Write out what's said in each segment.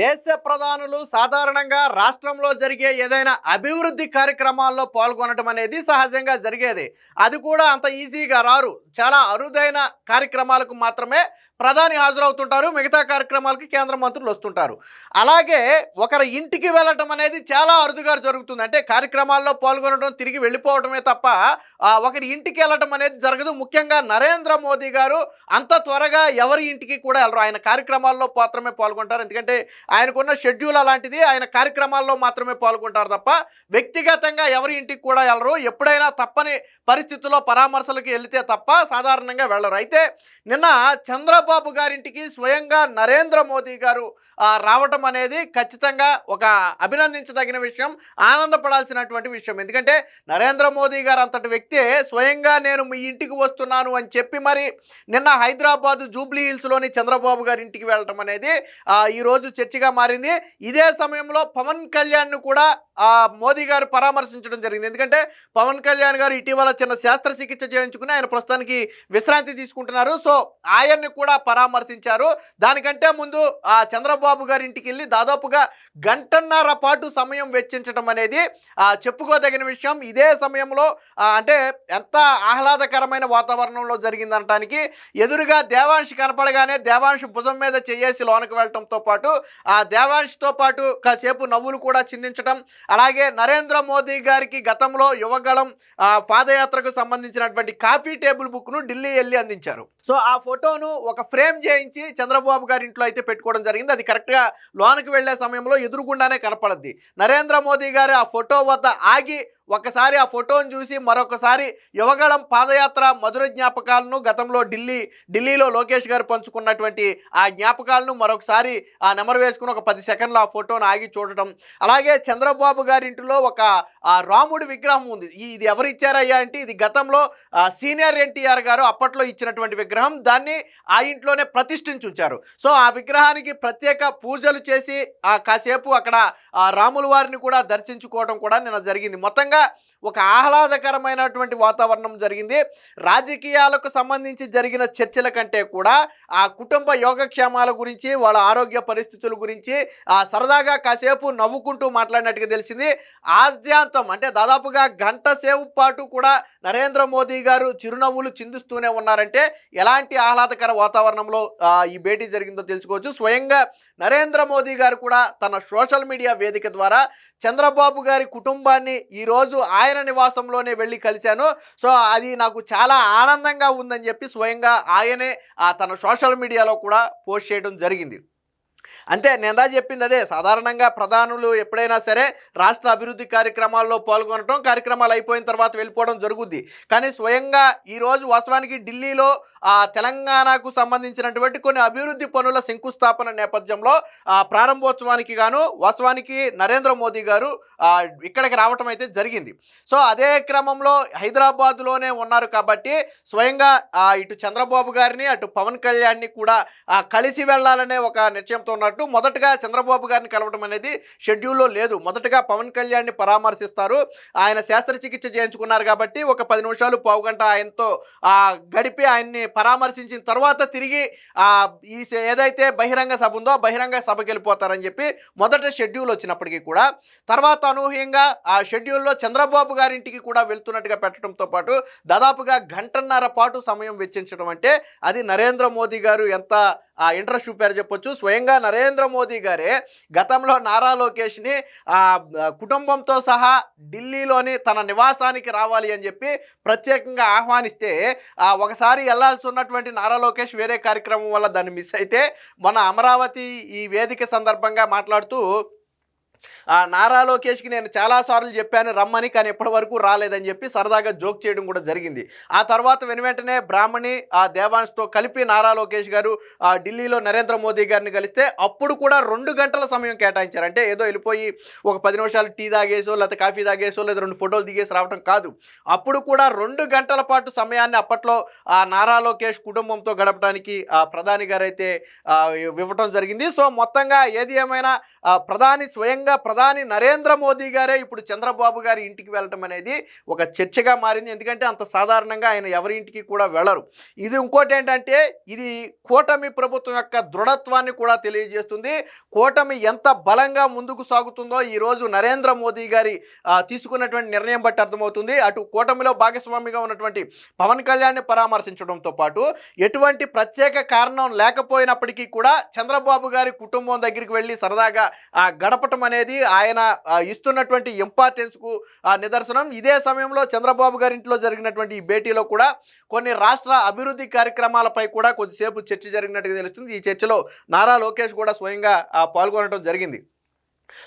దేశ ప్రధానులు సాధారణంగా రాష్ట్రంలో జరిగే ఏదైనా అభివృద్ధి కార్యక్రమాల్లో పాల్గొనడం అనేది సహజంగా జరిగేది. అది కూడా అంత ఈజీగా రారు. చాలా అరుదైన కార్యక్రమాలకు మాత్రమే ప్రధాని హాజరవుతుంటారు. మిగతా కార్యక్రమాలకి కేంద్ర మంత్రులు వస్తుంటారు. అలాగే ఒకరి ఇంటికి వెళ్ళటం అనేది చాలా అరుదుగా జరుగుతుంది. అంటే కార్యక్రమాల్లో పాల్గొనడం, తిరిగి వెళ్ళిపోవడమే తప్ప ఒకరి ఇంటికి వెళ్ళటం అనేది జరగదు. ముఖ్యంగా నరేంద్ర మోదీ గారు అంత త్వరగా ఎవరి ఇంటికి కూడా వెళ్ళరు. ఆయన కార్యక్రమాల్లో మాత్రమే పాల్గొంటారు. ఎందుకంటే ఆయనకున్న షెడ్యూల్ అలాంటిది. ఆయన కార్యక్రమాల్లో మాత్రమే పాల్గొంటారు తప్ప వ్యక్తిగతంగా ఎవరి ఇంటికి కూడా వెళ్ళరు. ఎప్పుడైనా తప్పని పరిస్థితుల్లో పరామర్శలకు వెళితే తప్ప సాధారణంగా వెళ్ళరు. అయితే నిన్న చంద్రబాబు గారింటికి స్వయంగా నరేంద్ర మోదీ గారు రావటం అనేది ఖచ్చితంగా ఒక అభినందించదగిన విషయం, ఆనందపడాల్సినటువంటి విషయం. ఎందుకంటే నరేంద్ర మోదీ గారు అంతటి వ్యక్తే స్వయంగా నేను మీ ఇంటికి వస్తున్నాను అని చెప్పి మరి నిన్న హైదరాబాద్ జూబ్లీ హిల్స్లోని చంద్రబాబు గారి ఇంటికి వెళ్ళటం అనేది ఈరోజు చర్చగా మారింది. ఇదే సమయంలో పవన్ కళ్యాణ్ను కూడా మోదీ గారు పరామర్శించడం జరిగింది. ఎందుకంటే పవన్ కళ్యాణ్ గారు ఇటీవల చిన్న శస్త్రచికిత్స చేయించుకుని ఆయన ప్రస్తుతానికి విశ్రాంతి తీసుకుంటున్నారు. సో ఆయన్ని కూడా పరామర్శించారు. దానికంటే ముందు చంద్రబాబు గారి ఇంటికి వెళ్ళి దాదాపుగా గంటన్నర పాటు సమయం వెచ్చించడం అనేది చెప్పుకోదగిన విషయం. ఇదే సమయంలో అంటే ఎంత ఆహ్లాదకరమైన వాతావరణంలో జరిగిందనటానికి ఎదురుగా దేవాంశ్ కనపడగానే దేవాంశ్ భుజం మీద చేసి లోనకి వెళ్ళటంతో పాటు ఆ దేవాంశ్తో పాటు కాసేపు నవ్వులు కూడా చిందించడం, అలాగే నరేంద్ర మోదీ గారికి గతంలో యువగళం పాదయాత్రకు సంబంధించినటువంటి కాఫీ టేబుల్ బుక్ను ఢిల్లీ వెళ్ళి అందించారు. సో ఆ ఫోటోను ఒక ఫ్రేమ్ చేయించి చంద్రబాబు గారి ఇంట్లో అయితే పెట్టుకోవడం జరిగింది. అది కరెక్ట్గా లోనికి వెళ్లే సమయంలో ఎదురుగుండానే కనపడద్ది. నరేంద్ర మోదీ గారు ఆ ఫోటో వద్ద ఆగి ఒకసారి ఆ ఫోటోను చూసి మరొకసారి యువగళం పాదయాత్ర మధుర జ్ఞాపకాలను, గతంలో ఢిల్లీలో లోకేష్ గారు పంచుకున్నటువంటి ఆ జ్ఞాపకాలను మరొకసారి నెమరు వేసుకుని ఒక 10 సెకండ్లు ఆ ఫోటోను ఆగి చూడటం. అలాగే చంద్రబాబు గారి ఇంటిలో ఒక రాముడి విగ్రహం ఉంది. ఇది ఎవరు ఇచ్చారయ్యా అంటే ఇది గతంలో సీనియర్ ఎన్టీఆర్ గారు అప్పట్లో ఇచ్చినటువంటి విగ్రహం. దాన్ని ఆ ఇంట్లోనే ప్రతిష్ఠించి ఉంచారు. సో ఆ విగ్రహానికి ప్రత్యేక పూజలు చేసి కాసేపు అక్కడ రాముల వారిని కూడా దర్శించుకోవడం కూడా నిన్న జరిగింది. మొత్తంగా ఒక ఆహ్లాదకరమైనటువంటి వాతావరణం జరిగింది. రాజకీయాలకు సంబంధించి జరిగిన చర్చల కంటే కూడా ఆ కుటుంబ యోగక్షేమాల గురించి, వాళ్ళ ఆరోగ్య పరిస్థితుల గురించి సరదాగా కాసేపు నవ్వుకుంటూ మాట్లాడినట్టుగా తెలిసింది. ఆద్యాంతం అంటే దాదాపుగా గంట సేపు పాటు కూడా నరేంద్ర మోదీ గారు చిరునవ్వులు చిందిస్తూనే ఉన్నారంటే ఎలాంటి ఆహ్లాదకర వాతావరణంలో ఈ భేటీ జరిగిందో తెలుసుకోవచ్చు. స్వయంగా నరేంద్ర మోదీ గారు కూడా తన సోషల్ మీడియా వేదిక ద్వారా చంద్రబాబు గారి కుటుంబాన్ని ఈరోజు ఆయన నివాసంలోనే వెళ్ళి కలిశాను, సో అది నాకు చాలా ఆనందంగా ఉందని చెప్పి స్వయంగా ఆయనే తన సోషల్ మీడియాలో కూడా పోస్ట్ చేయడం జరిగింది. అంటే నేను చెప్పింది అదే. సాధారణంగా ప్రధానులు ఎప్పుడైనా సరే రాష్ట్ర అభివృద్ధి కార్యక్రమాల్లో పాల్గొనడం, కార్యక్రమాలు అయిపోయిన తర్వాత వెళ్ళిపోవడం జరుగుద్ది. కానీ స్వయంగా ఈరోజు వాస్తవానికి ఢిల్లీలో తెలంగాణకు సంబంధించినటువంటి కొన్ని అభివృద్ధి పనుల శంకుస్థాపన నేపథ్యంలో ప్రారంభోత్సవానికి గాను వాస్తవానికి నరేంద్ర మోదీ గారు ఇక్కడికి రావటం అయితే జరిగింది. సో అదే క్రమంలో హైదరాబాద్లోనే ఉన్నారు కాబట్టి స్వయంగా ఇటు చంద్రబాబు గారిని అటు పవన్ కళ్యాణ్ని కూడా కలిసి వెళ్ళాలనే ఒక నిశ్చయంతో ఉన్నట్టు మొదటగా చంద్రబాబు గారిని కలవడం అనేది షెడ్యూల్లో లేదు. మొదటగా పవన్ కళ్యాణ్ని పరామర్శిస్తారు. ఆయన శస్త్రచికిత్స చేయించుకున్నారు కాబట్టి ఒక 10 నిమిషాలు పావుగంట ఆయనతో గడిపి ఆయన్ని పరామర్శించిన తర్వాత తిరిగి ఈ ఏదైతే బహిరంగ సభ ఉందో బహిరంగ సభకి వెళ్ళిపోతారని చెప్పి మొదట షెడ్యూల్ వచ్చినప్పటికీ కూడా తర్వాత అనూహ్యంగా ఆ షెడ్యూల్లో చంద్రబాబు గారింటికి కూడా వెళ్తున్నట్టుగా పెట్టడంతో పాటు దాదాపుగా గంటన్నర పాటు సమయం వెచ్చించడం అంటే అది నరేంద్ర మోదీ గారు ఎంత ఇంట్రెస్ట్ చూపారో చెప్పొచ్చు. స్వయంగా నరేంద్ర మోదీ గారే గతంలో నారా లోకేష్ని కుటుంబంతో సహా ఢిల్లీలోని తన నివాసానికి రావాలి అని చెప్పి ప్రత్యేకంగా ఆహ్వానిస్తే ఒకసారి వెళ్ళాల్సి ఉన్నటువంటి నారా లోకేష్ వేరే కార్యక్రమం వల్ల దాన్ని మిస్ అయితే మన అమరావతి ఈ వేదిక సందర్భంగా మాట్లాడుతూ నారా లోకేష్కి నేను చాలాసార్లు చెప్పాను రమ్మని, కానీ ఎప్పటి వరకు రాలేదని చెప్పి సరదాగా జోక్ చేయడం కూడా జరిగింది. ఆ తర్వాత వెనువెంటనే బ్రాహ్మణి దేవాంశ్తో కలిపి నారా లోకేష్ గారు ఢిల్లీలో నరేంద్ర మోదీ గారిని కలిస్తే అప్పుడు కూడా 2 గంటల సమయం కేటాయించారు. అంటే ఏదో వెళ్ళిపోయి ఒక 10 నిమిషాలు టీ తాగేసో లేకపోతే కాఫీ తాగేసో లేదా 2 ఫోటోలు దిగేసి రావడం కాదు. అప్పుడు కూడా 2 గంటల పాటు సమయాన్ని అప్పట్లో నారా లోకేష్ కుటుంబంతో గడపడానికి ప్రధాని గారు అయితే ఇవ్వటం జరిగింది. సో మొత్తంగా ఏది ఏమైనా ప్రధాని స్వయంగా స్వయంగా ప్రధాని నరేంద్ర మోదీ గారే ఇప్పుడు చంద్రబాబు గారి ఇంటికి వెళ్ళటం అనేది ఒక చర్చగా మారింది. ఎందుకంటే అంత సాధారణంగా ఆయన ఎవరి ఇంటికి కూడా వెళ్ళరు. ఇది ఇంకోటి ఏంటంటే ఇది కూటమి ప్రభుత్వం యొక్క దృఢత్వాన్ని కూడా తెలియజేస్తుంది. కూటమి ఎంత బలంగా ముందుకు సాగుతుందో ఈరోజు నరేంద్ర మోదీ గారి తీసుకున్నటువంటి నిర్ణయం బట్టి అర్థమవుతుంది. అటు కూటమిలో భాగస్వామిగా ఉన్నటువంటి పవన్ కళ్యాణ్ని పరామర్శించడంతో పాటు ఎటువంటి ప్రత్యేక కారణం లేకపోయినప్పటికీ కూడా చంద్రబాబు గారి కుటుంబం దగ్గరికి వెళ్ళి సరదాగా గడపటం అనేది ఆయన ఇస్తున్నటువంటి ఇంపార్టెన్స్కు నిదర్శనం. ఇదే సమయంలో చంద్రబాబు గారి ఇంట్లో జరిగినటువంటి ఈ భేటీలో కూడా కొన్ని రాష్ట్ర అభివృద్ధి కార్యక్రమాలపై కూడా కొద్దిసేపు చర్చ జరిగినట్టుగా తెలుస్తుంది. ఈ చర్చలో నారా లోకేష్ కూడా స్వయంగా పాల్గొనడం జరిగింది.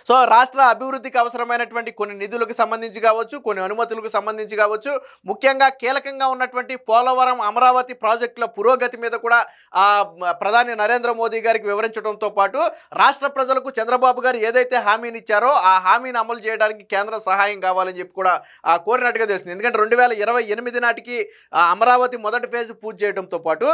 సో రాష్ట్ర అభివృద్ధికి అవసరమైనటువంటి కొన్ని నిధులకు సంబంధించి కావచ్చు, కొన్ని అనుమతులకు సంబంధించి కావచ్చు, ముఖ్యంగా కీలకంగా ఉన్నటువంటి పోలవరం అమరావతి ప్రాజెక్టుల పురోగతి మీద కూడా ప్రధాని నరేంద్ర మోదీ గారికి వివరించడంతో పాటు రాష్ట్ర ప్రజలకు చంద్రబాబు గారు ఏదైతే హామీని ఇచ్చారో ఆ హామీని అమలు చేయడానికి కేంద్ర సహాయం కావాలని చెప్పి కూడా కోరినట్టుగా తెలుస్తుంది. ఎందుకంటే 2028 నాటికి అమరావతి మొదటి ఫేజ్ పూర్తి చేయడంతో పాటు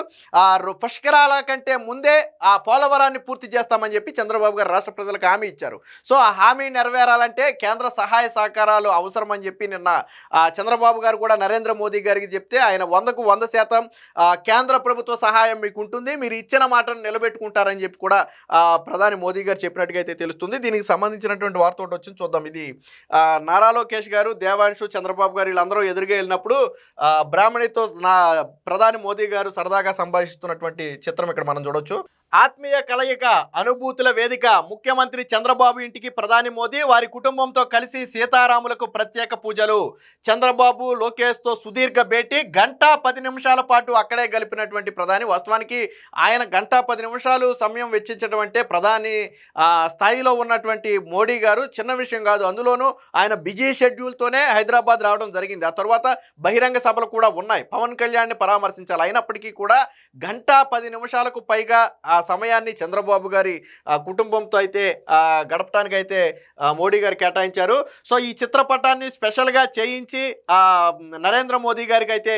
పుష్కరాల కంటే ముందే ఆ పోలవరాన్ని పూర్తి చేస్తామని చెప్పి చంద్రబాబు గారు రాష్ట్ర ప్రజలకు హామీ ఇచ్చారు. సో ఆ హామీ నెరవేరాలంటే కేంద్ర సహాయ సహకారాలు అవసరమని చెప్పి నిన్న చంద్రబాబు గారు కూడా నరేంద్ర మోదీ గారికి చెప్తే ఆయన 100కు 100% కేంద్ర ప్రభుత్వ సహాయం మీకు ఉంటుంది, మీరు ఇచ్చిన మాటను నిలబెట్టుకుంటారని చెప్పి కూడా ప్రధాని మోదీ గారు చెప్పినట్టుగా అయితే తెలుస్తుంది. దీనికి సంబంధించినటువంటి వార్త ఒకటి వచ్చింది, చూద్దాం. ఇది నారా లోకేష్ గారు, దేవాంశు, చంద్రబాబు గారు వీళ్ళందరూ ఎదురుగా వెళ్ళినప్పుడు బ్రాహ్మణితో ప్రధాని మోదీ గారు సరదాగా సంభాషిస్తున్నటువంటి చిత్రం ఇక్కడ మనం చూడొచ్చు. ఆత్మీయ కలయిక, అనుభూతుల వేదిక. ముఖ్యమంత్రి చంద్రబాబు ఇంటికి ప్రధాని మోదీ, వారి కుటుంబంతో కలిసి సీతారాములకు ప్రత్యేక పూజలు. చంద్రబాబు లోకేష్తో సుదీర్ఘ భేటీ, 1:10 పాటు అక్కడే గడిపినటువంటి ప్రధాని. వాస్తవానికి ఆయన 1:10 సమయం వెచ్చించడం అంటే ప్రధాని స్థాయిలో ఉన్నటువంటి మోడీ గారు చిన్న విషయం కాదు. అందులోనూ ఆయన బిజీ షెడ్యూల్తోనే హైదరాబాద్ రావడం జరిగింది. ఆ తర్వాత బహిరంగ సభలు కూడా ఉన్నాయి, పవన్ కళ్యాణ్ని పరామర్శించాలి. అయినప్పటికీ కూడా 1:10 పైగా సమయాన్ని చంద్రబాబు గారి కుటుంబంతో అయితే గడపడానికి అయితే మోడీ గారు కేటాయించారు. సో ఈ చిత్రపటాన్ని స్పెషల్గా చేయించి నరేంద్ర మోదీ గారికి అయితే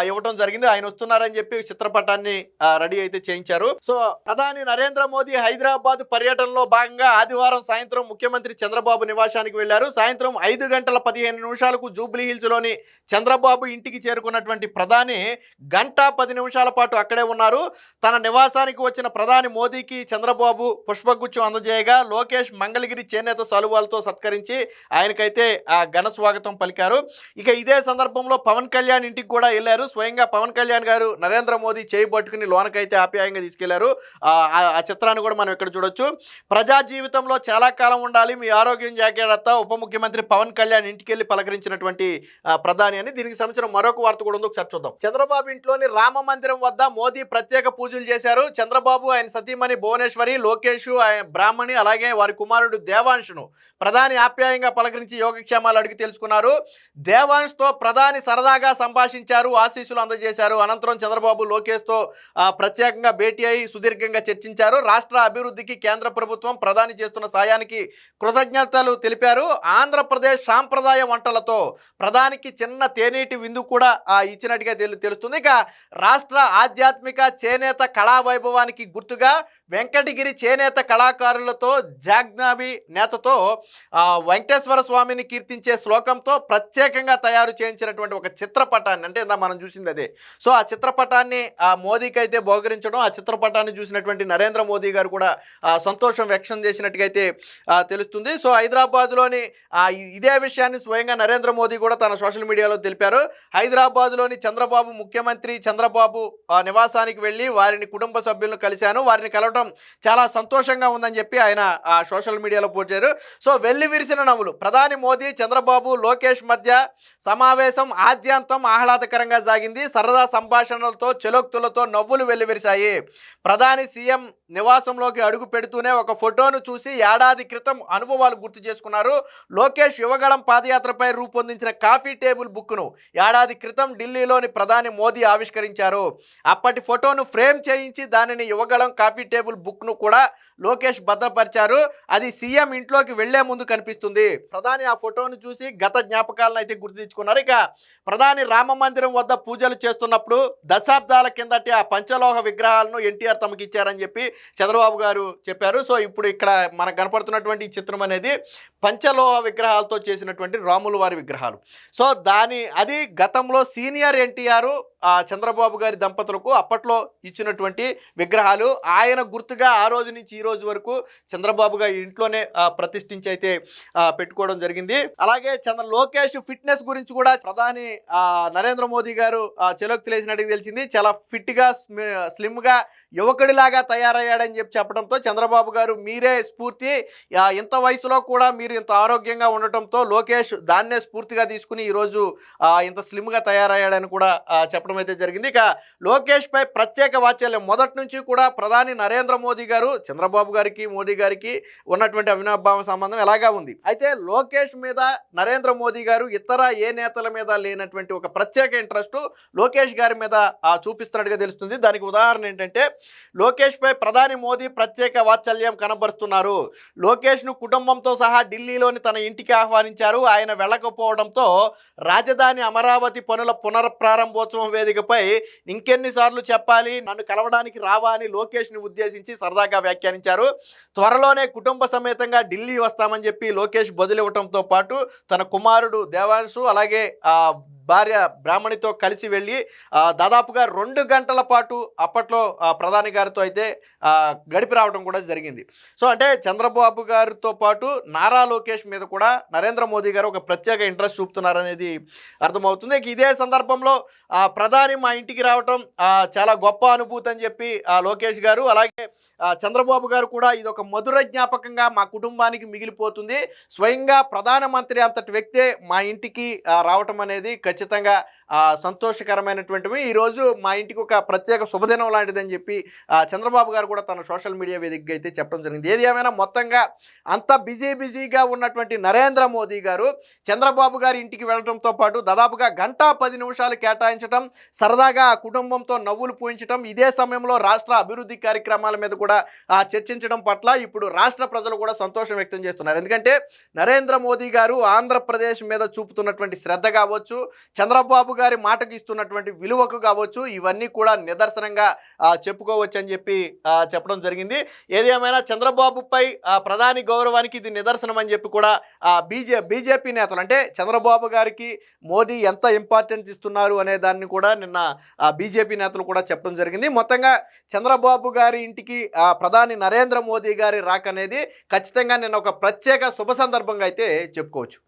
ఇవ్వటం జరిగింది. ఆయన వస్తున్నారని చెప్పి చిత్రపటాన్ని రెడీ అయితే చేయించారు. సో ప్రధాని నరేంద్ర మోదీ హైదరాబాద్ పర్యటనలో భాగంగా ఆదివారం సాయంత్రం ముఖ్యమంత్రి చంద్రబాబు నివాసానికి వెళ్లారు. సాయంత్రం 5:15 జూబ్లీ హిల్స్ లోని చంద్రబాబు ఇంటికి చేరుకున్నటువంటి ప్రధాని 1:10 పాటు అక్కడే ఉన్నారు. తన నివాసానికి వచ్చిన ప్రధాని మోదీకి చంద్రబాబు పుష్పగుచ్చం అందజేయగా లోకేష్ మంగళగిరి చేనేత సలువాలతో సత్కరించి ఆయనకైతే ఘన స్వాగతం పలికారు. ఇక ఇదే సందర్భంలో పవన్ కళ్యాణ్ ఇంటికి కూడా వెళ్ళారు. స్వయంగా పవన్ కళ్యాణ్ గారు నరేంద్ర మోదీ చేయి పట్టుకుని లోనకైతే ఆప్యాయంగా తీసుకెళ్లారు. ఆ చిత్రాన్ని కూడా మనం ఇక్కడ చూడొచ్చు. ప్రజా జీవితంలో చాలా కాలం ఉండాలి, మీ ఆరోగ్యం జాగ్రత్త, ఉప ముఖ్యమంత్రి పవన్ కళ్యాణ్ ఇంటికి వెళ్ళి పలకరించినటువంటి ప్రధాని అని. దీనికి సంబంధించిన మరొక వార్త కూడా ఉంది, ఒకసారి చూద్దాం. చంద్రబాబు ఇంట్లోని రామ మందిరం వద్ద మోదీ ప్రత్యేక పూజలు చేశారు. చంద్రబాబు, ఆయన సతీమణి భువనేశ్వరి, లోకేష్, బ్రాహ్మణి, అలాగే వారి కుమారుడు దేవాంశును ప్రధాని ఆప్యాయంగా పలకరించి యోగక్షేమాలు అడిగి తెలుసుకున్నారు. దేవాంశ్తో ప్రధాని సరదాగా సంభాషించారు, ఆశీస్సులు అందజేశారు. అనంతరం చంద్రబాబు లోకేష్తో ప్రత్యేకంగా భేటీ అయి సుదీర్ఘంగా చర్చించారు. రాష్ట్ర అభివృద్ధికి కేంద్ర ప్రభుత్వం ప్రధాని చేస్తున్న సాయానికి కృతజ్ఞతలు తెలిపారు. ఆంధ్రప్రదేశ్ సాంప్రదాయ వంటలతో ప్రధానికి చిన్న తేనీటి విందు కూడా ఇచ్చినట్టుగా తెలుస్తుంది. ఇక రాష్ట్ర ఆధ్యాత్మిక చేనేత కళా వైభవానికి గుర్తుగా వెంకటగిరి చేనేత కళాకారులతో జాగ్నావి నేతతో వెంకటేశ్వర స్వామిని కీర్తించే శ్లోకంతో ప్రత్యేకంగా తయారు చేయించినటువంటి ఒక చిత్రపటాన్ని, అంటే మనం చూసింది అదే. సో ఆ చిత్రపటాన్ని మోదీకి అయితే బహుకరించడం, ఆ చిత్రపటాన్ని చూసినటువంటి నరేంద్ర మోదీ గారు కూడా సంతోషం వ్యక్తం చేసినట్టుగా అయితే తెలుస్తుంది. సో హైదరాబాద్లోని ఇదే విషయాన్ని స్వయంగా నరేంద్ర మోదీ కూడా తన సోషల్ మీడియాలో తెలిపారు. హైదరాబాద్లోని చంద్రబాబు ముఖ్యమంత్రి చంద్రబాబు నివాసానికి వెళ్ళి వారిని కుటుంబ సభ్యులను కలిశాను, వారిని కలవడం చాలా సంతోషంగా ఉందని చెప్పి ఆయన సోషల్ మీడియాలో పోస్ట్ చేశారు. సో వెల్లి విరిసిన నవ్వులు, ప్రధాని మోదీ, చంద్రబాబు, లోకేష్ మధ్య సమావేశం ఆద్యంతం ఆహ్లాదకరంగా సాగింది. సరదా సంభాషణలతో చెలోక్తులతో నవ్వులు వెల్లివిరిశాయి. ప్రధాని సీఎం నివాసంలోకి అడుగు పెడుతూనే ఒక ఫోటోను చూసి ఏడాది క్రితం అనుభవాలు గుర్తు చేసుకున్నారు. లోకేష్ యువగళం పాదయాత్రపై రూపొందించిన కాఫీ టేబుల్ బుక్ను ఏడాది క్రితం ఢిల్లీలోని ప్రధాని మోదీ ఆవిష్కరించారు. అప్పటి ఫోటోను ఫ్రేమ్ చేయించి దానిని యువగళం కాఫీ టేబుల్ వాల్యుబుల్ బుక్ను కూడా లోకేష్ భద్రపరిచారు. అది సీఎం ఇంట్లోకి వెళ్లే ముందు కనిపిస్తుంది. ప్రధాని ఆ ఫోటోను చూసి గత జ్ఞాపకాలను అయితే గుర్తు తెచ్చుకున్నారు. ఇక ప్రధాని రామ మందిరం వద్ద పూజలు చేస్తున్నప్పుడు దశాబ్దాల కిందటి ఆ పంచలోహ విగ్రహాలను ఎన్టీఆర్ తమకి ఇచ్చారని చెప్పి చంద్రబాబు గారు చెప్పారు. సో ఇప్పుడు ఇక్కడ మనకు కనపడుతున్నటువంటి ఈ చిత్రం అనేది పంచలోహ విగ్రహాలతో చేసినటువంటి రాముల వారి విగ్రహాలు. సో అది గతంలో సీనియర్ ఎన్టీఆర్ చంద్రబాబు గారి దంపతులకు అప్పట్లో ఇచ్చినటువంటి విగ్రహాలు. ఆయన గుర్తుగా ఆ రోజు నుంచి ఈ రోజు వరకు చంద్రబాబు గారి ఇంట్లోనే ప్రతిష్ఠించి అయితే పెట్టుకోవడం జరిగింది. అలాగే లోకేష్ ఫిట్నెస్ గురించి కూడా ప్రధాని నరేంద్ర మోదీ గారు చెలోకి తెలిసినట్టుగా తెలిసింది. చాలా ఫిట్గా స్లిమ్గా యువకుడిలాగా తయారయ్యాడని చెప్పడంతో చంద్రబాబు గారు మీరే స్ఫూర్తి, ఇంత వయసులో కూడా మీరు ఇంత ఆరోగ్యంగా ఉండటంతో లోకేష్ దాన్నే స్ఫూర్తిగా తీసుకుని ఈరోజు ఇంత స్లిమ్గా తయారయ్యాడని కూడా చెప్పడం అయితే జరిగింది. ఇక లోకేష్ పై ప్రత్యేక వాత్సల్యం మొదటి నుంచి కూడా ప్రధాని నరేంద్ర మోదీ గారు చంద్రబాబు గారికి మోదీ గారికి ఉన్నటువంటి అవినాభావ సంబంధం ఎలాగా ఉంది. అయితే లోకేష్ మీద నరేంద్ర మోదీ గారు ఇతర ఏ నేతల మీద లేనటువంటి ఒక ప్రత్యేక ఇంట్రెస్ట్ లోకేష్ గారి మీద చూపిస్తున్నట్టుగా తెలుస్తుంది. దానికి ఉదాహరణ ఏంటంటే లోకేష్ పై ప్రధాని మోదీ ప్రత్యేక వాత్సల్యం కనబరుస్తున్నారు. లోకేష్ ను కుటుంబంతో సహా ఢిల్లీలోని తన ఇంటికి ఆహ్వానించారు. ఆయన వెళ్ళకపోవడంతో రాజధాని అమరావతి పనుల పునఃప్రారంభోత్సవం వేదికపై ఇంకెన్నిసార్లు చెప్పాలి, నన్ను కలవడానికి రావా అని లోకేష్ ని ఉద్దేశించి సరదాగా వ్యాఖ్యానించారు. త్వరలోనే కుటుంబ సమేతంగా ఢిల్లీ వస్తామని చెప్పి లోకేష్ బదులివ్వడంతో పాటు తన కుమారుడు దేవాంశు అలాగే భార్య బ్రాహ్మణితో కలిసి వెళ్ళి దాదాపుగా 2 గంటల పాటు అప్పట్లో ప్రధాని గారితో అయితే గడిపి రావడం కూడా జరిగింది. సో అంటే చంద్రబాబు గారితో పాటు నారా లోకేష్ మీద కూడా నరేంద్ర మోదీ గారు ఒక ప్రత్యేక ఇంట్రెస్ట్ చూపుతున్నారనేది అర్థమవుతుంది. ఇదే సందర్భంలో ప్రధాని మా ఇంటికి రావటం చాలా గొప్ప అనుభూతి అని చెప్పి లోకేష్ గారు అలాగే చంద్రబాబు గారు కూడా ఇది ఒక మధుర జ్ఞాపకంగా మా కుటుంబానికి మిగిలిపోతుంది. స్వయంగా ప్రధానమంత్రి అంతటి వ్యక్తే మా ఇంటికి రావటం అనేది ఖచ్చితంగా సంతోషకరమైనటువంటివి. ఈరోజు మా ఇంటికి ఒక ప్రత్యేక శుభదినం లాంటిదని చెప్పి చంద్రబాబు గారు కూడా తన సోషల్ మీడియా వేదికగా అయితే చెప్పడం జరిగింది. ఏది ఏమైనా మొత్తంగా అంత బిజీగా ఉన్నటువంటి నరేంద్ర మోదీ గారు చంద్రబాబు గారి ఇంటికి వెళ్ళడంతో పాటు దాదాపుగా 1:10 కేటాయించడం, సరదాగా కుటుంబంతో నవ్వులు పూయించడం, ఇదే సమయంలో రాష్ట్ర అభివృద్ధి కార్యక్రమాల మీద కూడా చర్చించడం పట్ల ఇప్పుడు రాష్ట్ర ప్రజలు కూడా సంతోషం వ్యక్తం చేస్తున్నారు. ఎందుకంటే నరేంద్ర మోదీ గారు ఆంధ్రప్రదేశ్ మీద చూపుతున్నటువంటి శ్రద్ధ కావచ్చు, చంద్రబాబు గారి మాటకి ఇస్తున్నటువంటి విలువకు కావచ్చు, ఇవన్నీ కూడా నిదర్శనంగా చెప్పుకోవచ్చు అని చెప్పి చెప్పడం జరిగింది. ఏది ఏమైనా చంద్రబాబుపై ప్రధాని గౌరవానికి ఇది నిదర్శనం అని చెప్పి కూడా బీజేపీ నేతలు అంటే చంద్రబాబు గారికి మోదీ ఎంత ఇంపార్టెన్స్ ఇస్తున్నారు అనే దాన్ని కూడా నిన్న బీజేపీ నేతలు కూడా చెప్పడం జరిగింది. మొత్తంగా చంద్రబాబు గారి ఇంటికి ప్రధాని నరేంద్ర మోదీ గారి రాక అనేది ఖచ్చితంగా నిన్న ఒక ప్రత్యేక శుభ సందర్భంగా అయితే చెప్పుకోవచ్చు.